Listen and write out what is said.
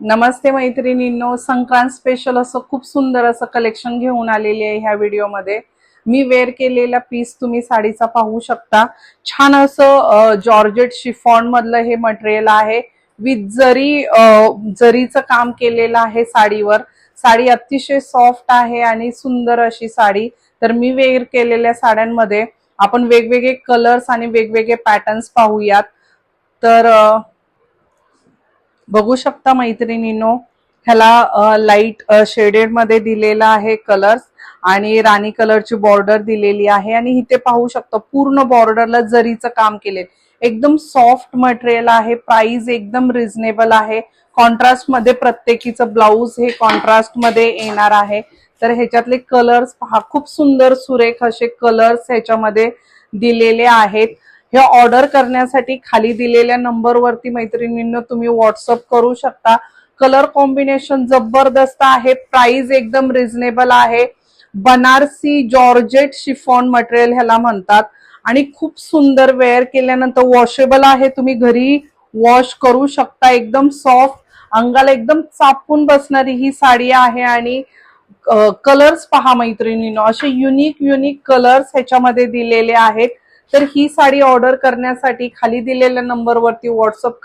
नमस्ते मैत्रिणींनो, संक्रांत स्पेशल असं खूप सुंदर असं कलेक्शन घेऊन आलेली आहे ह्या व्हिडिओमध्ये। मी वेअर केलेला पीस तुम्ही साडीचा पाहू शकता। छान असं जॉर्जेट शिफॉन मधलं हे मटेरियल आहे विथ जरीचं काम केलेलं आहे साडीवर। साडी अतिशय सॉफ्ट आहे आणि सुंदर अशी साडी। तर मी वेअर केलेल्या साड्यांमध्ये आपण वेगवेगळे कलर्स आणि वेगवेगळे पॅटर्न्स पाहूयात। तर बघू शकता मैत्रिणींनो, ह्याला लाईट शेडेड मध्ये दिलेला आहे कलर्स आणि राणी कलरची बॉर्डर दिलेली आहे आणि इथे पाहू शकता पूर्ण बॉर्डरला जरीचं काम केले। एकदम सॉफ्ट मटेरियल आहे, प्राइस एकदम रिझनेबल आहे। कॉन्ट्रास्ट मध्ये प्रत्येकीचं ब्लाउज हे कॉन्ट्रास्ट मध्ये येणार आहे। तर ह्याच्यातले कलर्स पहा, खूप सुंदर सुरेख असे कलर्स ह्याच्यामध्ये दिलेले आहेत। हे ऑर्डर करण्यासाठी खाली दिलेल्या नंबरवरती मैत्रिणींनो तुम्ही व्हॉट्सअप करू शकता। कलर कॉम्बिनेशन जबरदस्त आहे, प्राइस एकदम रिझनेबल आहे। बनारसी जॉर्जेट शिफॉन मटेरियल ह्याला म्हणतात आणि खूप सुंदर वेअर केल्यानंतर वॉशेबल आहे, तुम्ही घरी वॉश करू शकता। एकदम सॉफ्ट, अंगाला एकदम चापून बसणारी ही साडी आहे आणि कलर्स पहा मैत्रिणींनो, असे युनिक कलर्स ह्याच्यामध्ये दिलेले आहेत। तर ही साडी ऑर्डर करण्यासाठी खाली दिलेल्या नंबरवरती व्हॉट्सअप